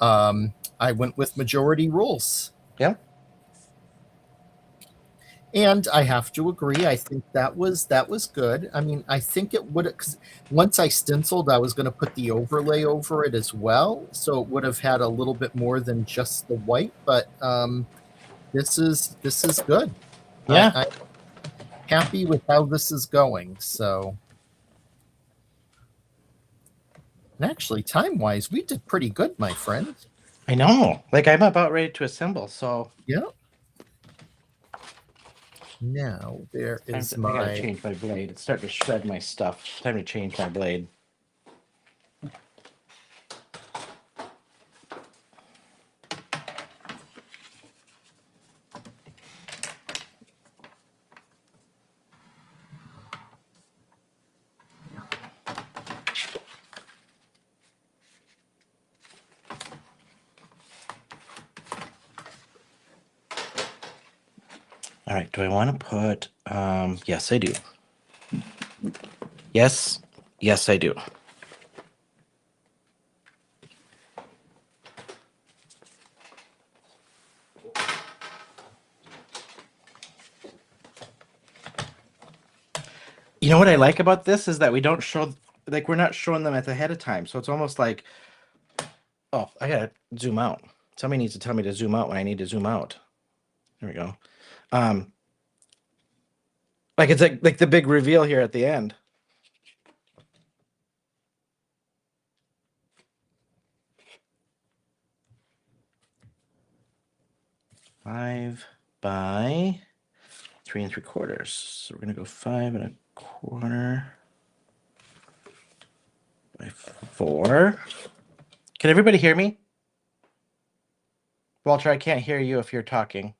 I went with majority rules. Yeah. And I have to agree. I think that was good. I mean, I think it would because once I stenciled, I was going to put the overlay over it as well, so it would have had a little bit more than just the white. But this is good. Yeah. I'm happy with how this is going. So, and actually, time wise, we did pretty good, my friend. I know. Like I'm about ready to assemble, so Yeah. Now there is I gotta my change my blade. It's starting to shred my stuff. Time to change my blade. All right. Do I want to put? Yes, I do. Yes, I do. You know what I like about this is that we don't show, like, we're not showing them at the head of time. So it's almost like, oh, I gotta zoom out. Somebody needs to tell me to zoom out when I need to zoom out. There we go. Like it's like the big reveal here at the end. Five by 3 3/4. So we're gonna go 5 1/4 by 4. Can everybody hear me? Walter, I can't hear you if you're talking.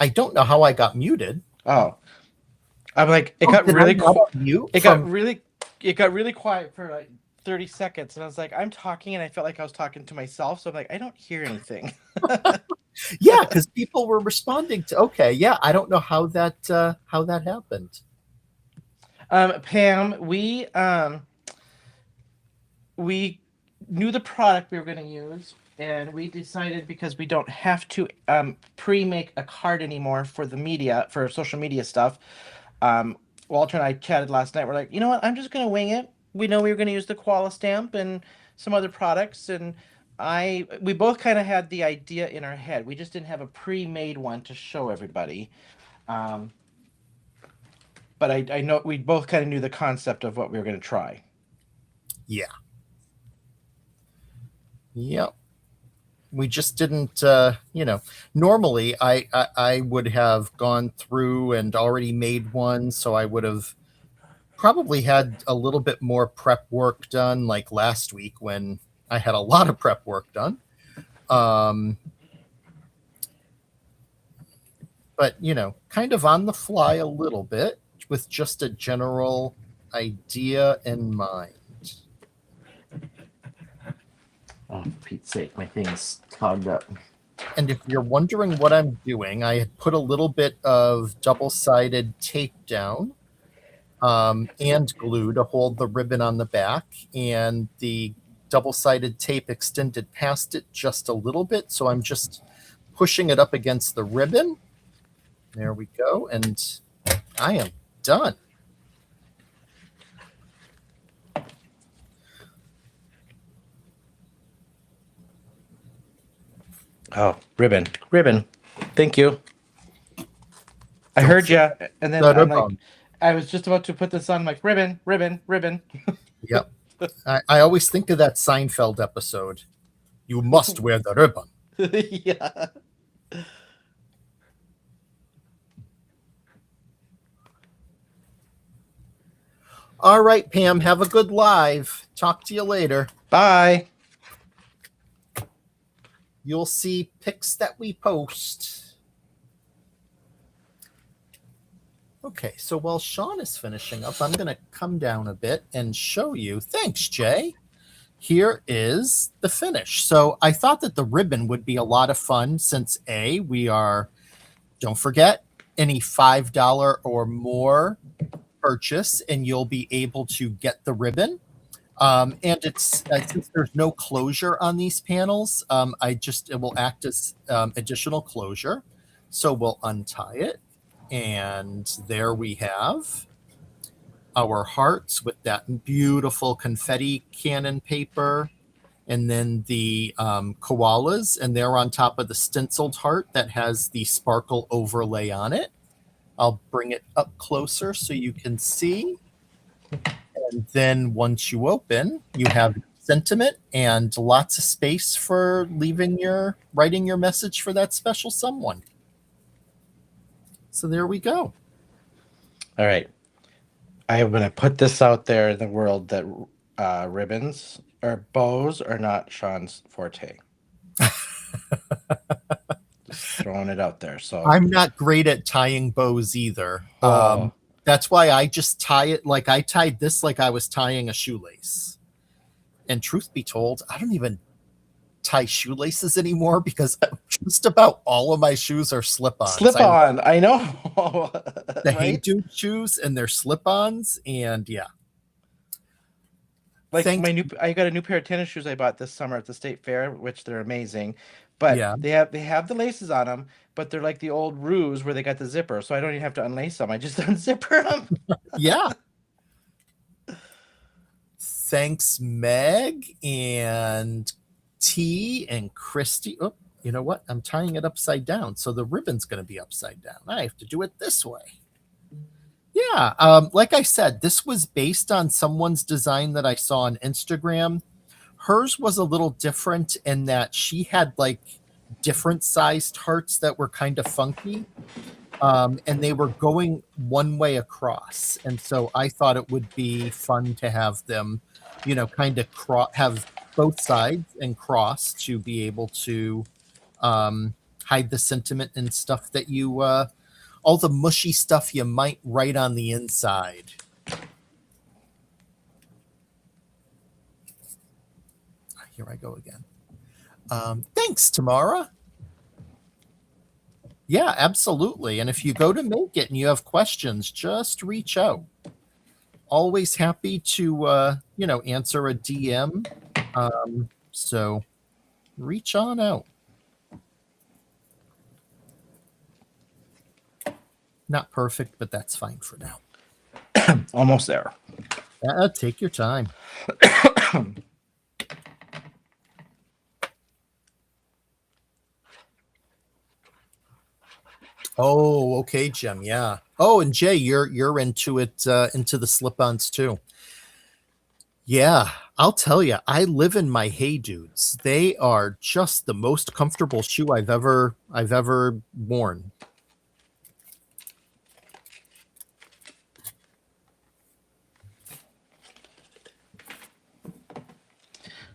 I don't know how I got muted. Oh, I'm like, it Oh, got did I really not quiet. unmute It from- got really quiet for like 30 seconds, and I was like, I'm talking, and I felt like I was talking to myself. So I'm like, I don't hear anything. Yeah, because people were responding to. Okay, yeah, I don't know how that happened. Pam, we knew the product we were going to use, and we decided, because we don't have to pre-make a card anymore for the media, for social media stuff. Walter and I chatted last night. We're like, you know what? I'm just going to wing it. We know we were going to use the koala stamp and some other products, and we both kind of had the idea in our head. We just didn't have a pre-made one to show everybody. But I know we both kind of knew the concept of what we were going to try. Yeah. Yep. We just didn't, normally I would have gone through and already made one. So I would have probably had a little bit more prep work done, like last week when I had a lot of prep work done. But, kind of on the fly a little bit with just a general idea in mind. Oh, for Pete's sake, my thing's clogged up. And if you're wondering what I'm doing, I had put a little bit of double-sided tape down and glue to hold the ribbon on the back, and the double-sided tape extended past it just a little bit, so I'm just pushing it up against the ribbon. There we go, and I am done. Oh, ribbon. Thank you. I heard you, and then I'm like, I was just about to put this on, like, ribbon. Yep. I always think of that Seinfeld episode. You must wear the ribbon. Yeah. All right, Pam, have a good live. Talk to you later. Bye. You'll see pics that we post. Okay, so while Shawn is finishing up, I'm going to come down a bit and show you. Thanks, Jay. Here is the finish. So I thought that the ribbon would be a lot of fun since don't forget, any $5 or more purchase and you'll be able to get the ribbon. And it's since there's no closure on these panels, it will act as additional closure. So we'll untie it, and there we have our hearts with that beautiful confetti cannon paper, and then the koalas, and they're on top of the stenciled heart that has the sparkle overlay on it. I'll bring it up closer so you can see. And then once you open, you have sentiment and lots of space for writing your message for that special someone. So there we go. All right. I am going to put this out there in the world that ribbons or bows are not Shawn's forte. Just throwing it out there. So I'm not great at tying bows either. That's why I just tie it like I tied this like I was tying a shoelace. And truth be told, I don't even tie shoelaces anymore because just about all of my shoes are slip-ons. Slip on, I know. The Hey Right? Dude shoes and they're slip-ons, and yeah. Like Thanks. I got a new pair of tennis shoes I bought this summer at the state fair, which they're amazing. But Yeah. they have the laces on them, but they're like the old ruse where they got the zipper, so I don't even have to unlace them. I just unzipper them. Yeah. Thanks, Meg and T and Christy. Oh, you know what? I'm tying it upside down, so the ribbon's going to be upside down. I have to do it this way. Yeah, like I said, this was based on someone's design that I saw on Instagram. Hers was a little different in that she had like different sized hearts that were kind of funky, and they were going one way across. And so I thought it would be fun to have them, kind of have both sides and cross to be able to hide the sentiment and stuff that you all the mushy stuff you might write on the inside. Here I go again. Thanks, Tamara. Yeah, absolutely. And if you go to make it and you have questions, just reach out. Always happy to, answer a DM. So reach on out. Not perfect, but that's fine for now. Almost there. Take your time. Oh, okay, Jim. Yeah. Oh, and Jay, you're into it, into the slip-ons too. Yeah, I'll tell you, I live in my Hey Dudes. They are just the most comfortable shoe I've ever worn.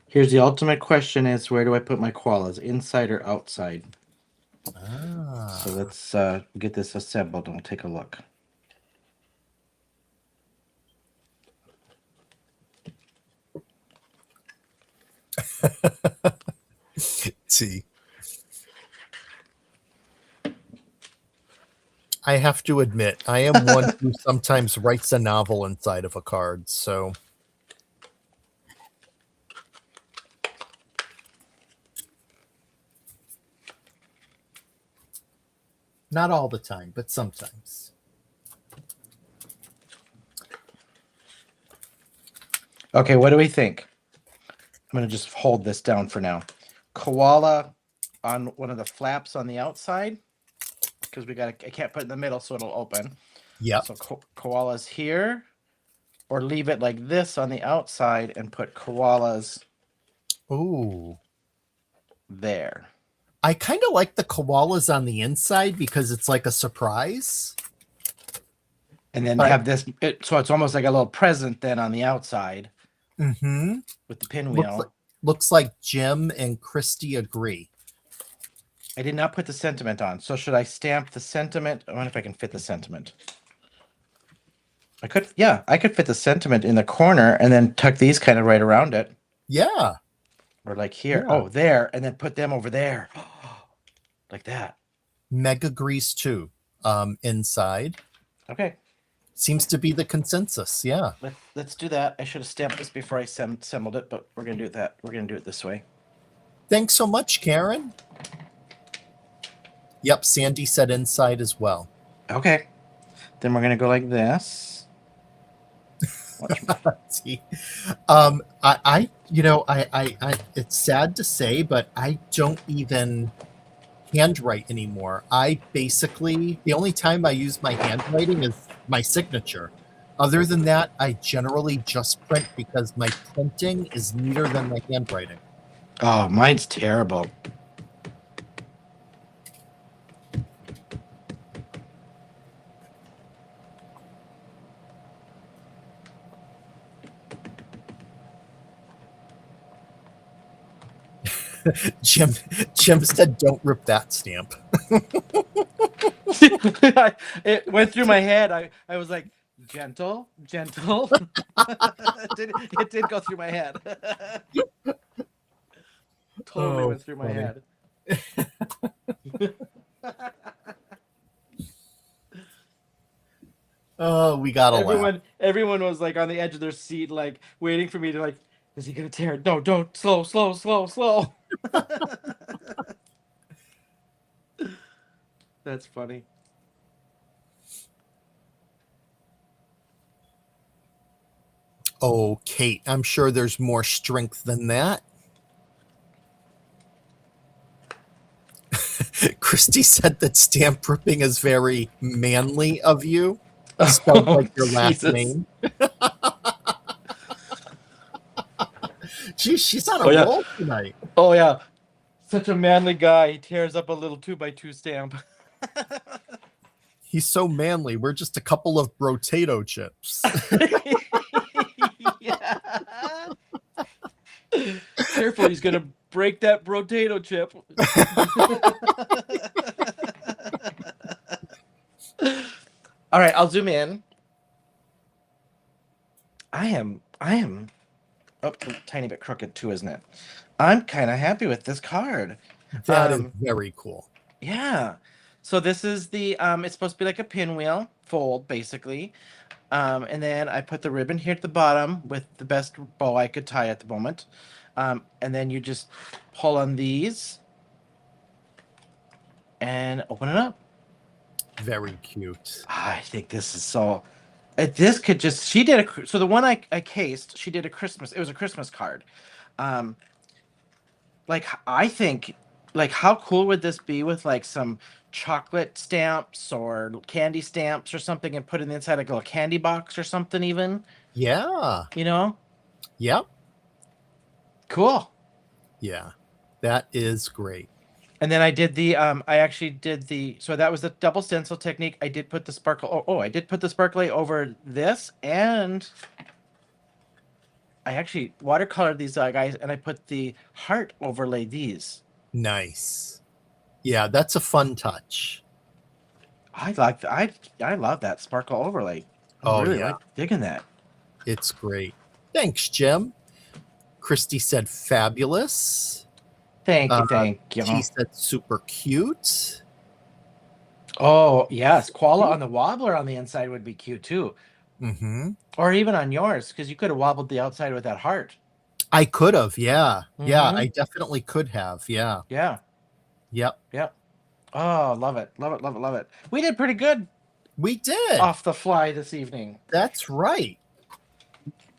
Here's the ultimate question: is where do I put my koalas, inside or outside? So let's get this assembled and we'll take a look. See, I have to admit, I am one who sometimes writes a novel inside of a card, so not all the time, but sometimes. Okay, what do we think? I'm going to just hold this down for now. Koala on one of the flaps on the outside, because I can't put it in the middle so it'll open. Yeah. So koalas here, or leave it like this on the outside and put koalas Ooh. there. I kind of like the koalas on the inside because it's like a surprise. And then have this, so it's almost like a little present then on the outside. Mm-hmm. With the pinwheel. Looks like Jim and Christy agree. I did not put the sentiment on. So should I stamp the sentiment? I wonder if I can fit the sentiment. I could fit the sentiment in the corner and then tuck these kind of right around it. Yeah. Or like here. Yeah. Oh, there. And then put them over there. Like that. Meg agrees too. Inside. Okay. Seems to be the consensus. Yeah. Let's do that. I should have stamped this before I assembled it, but we're going to do that. We're going to do it this way. Thanks so much, Karen. Yep, Sandy said inside as well. Okay. Then we're going to go like this. See, it's sad to say, but I don't even handwrite anymore. I basically, the only time I use my handwriting is my signature. Other than that, I generally just print because my printing is neater than my handwriting. Oh, mine's terrible. Jim said, "Don't rip that stamp." It went through my head. I was like, gentle. It did go through my head. Totally Oh, went through my funny. head. Oh, we gotta laugh. Everyone was like on the edge of their seat, like waiting for me to like, is he gonna tear it? No, don't. Slow, slow, slow, slow. That's funny. Oh, Kate, I'm sure there's more strength than that. Christy said that stamp ripping is very manly of you, spelled Oh, like your last Jesus. name. Geez, she's on a Oh yeah. roll tonight. Oh yeah. Such a manly guy. He tears up a little 2x2 stamp. He's so manly. We're just a couple of potato chips. Yeah. Careful, he's gonna break that potato chip. All right, I'll zoom in. I am oh, a tiny bit crooked too, isn't it? I'm kind of happy with this card. That is Um, very cool. yeah. So this is the it's supposed to be like a pinwheel fold, basically. And then I put the ribbon here at the bottom with the best bow I could tie at the moment. And then you just pull on these and open it up. Very cute. I think this is so. This could just. She did a. So the one I cased, she did a Christmas. It was a Christmas card. Um, like I think, like how cool would this be with like some chocolate stamps or candy stamps or something, and put it inside like a little candy box or something, even. Yeah. You know. Yep. Cool. Yeah. That is great. And then I did the I actually did the so that was the double stencil technique. I did put the sparkle I did put the sparkly over this, and I actually watercolored these guys, and I put the heart overlay these. Nice. Yeah, that's a fun touch. I love that sparkle overlay. I Oh, really yeah. like digging that. It's great. Thanks, Jim. Christy said fabulous. Thank you, Uh, thank She you. said super cute. Oh yes, koala on the wobbler on the inside would be cute too, Mm-hmm. or even on yours, because you could have wobbled the outside with that heart. I could have. Yeah. Yeah, Mm-hmm. I definitely could have. Yeah. Yeah. Yep. Yep. Oh, love it, love it, love it, love it. We did pretty good We did. off the fly this evening. That's right.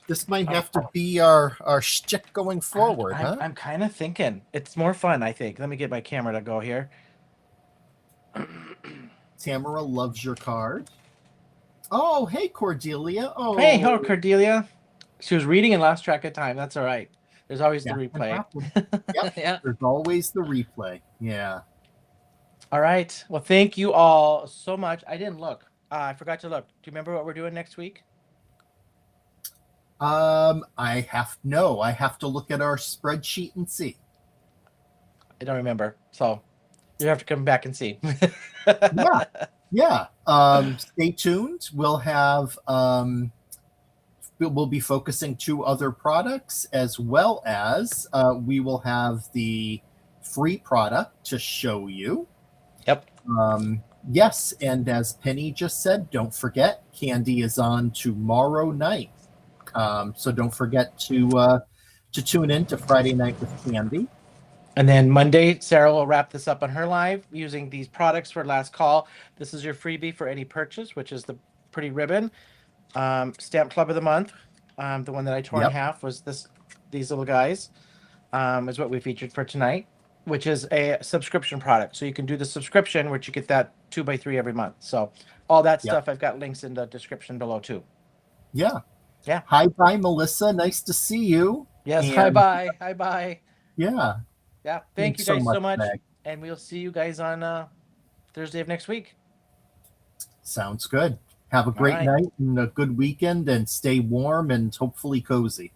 This might have to be our shtick going forward, huh? I'm kind of thinking it's more fun, I think. Let me get my camera to go here. Tamara loves your card. Oh, hey, Cordelia. Oh, Hey, hello, Cordelia. She was reading and lost track of time. That's all right. There's always yeah, the replay. Yep. Yeah. There's always the replay. Yeah. All right. Well, thank you all so much. I didn't look. I forgot to look. Do you remember what we're doing next week? I have to look at our spreadsheet and see. I don't remember. So you have to come back and see. Yeah. Yeah. Stay tuned. We'll be focusing 2 other products, as well as we will have the free product to show you. Yep. Yes, and as Penny just said, don't forget, Candy is on tomorrow night. So don't forget to tune in to Friday Night with Candy. And then Monday, Sarah will wrap this up on her live using these products for last call. This is your freebie for any purchase, which is the pretty ribbon. Stamp Club of the Month. The one that I tore in half was these little guys. Is what we featured for tonight, which is a subscription product. So you can do the subscription, which you get that 2x3 every month. So all that stuff, I've got links in the description below too. Yeah. Yeah. Hi, bye, Melissa. Nice to see you. Yes. And, Hi, bye. Hi, bye. Yeah. Yeah. Thank you Thanks guys so much. Meg. And we'll see you guys on Thursday of next week. Sounds good. Have a great night and a good weekend, and stay warm and hopefully cozy.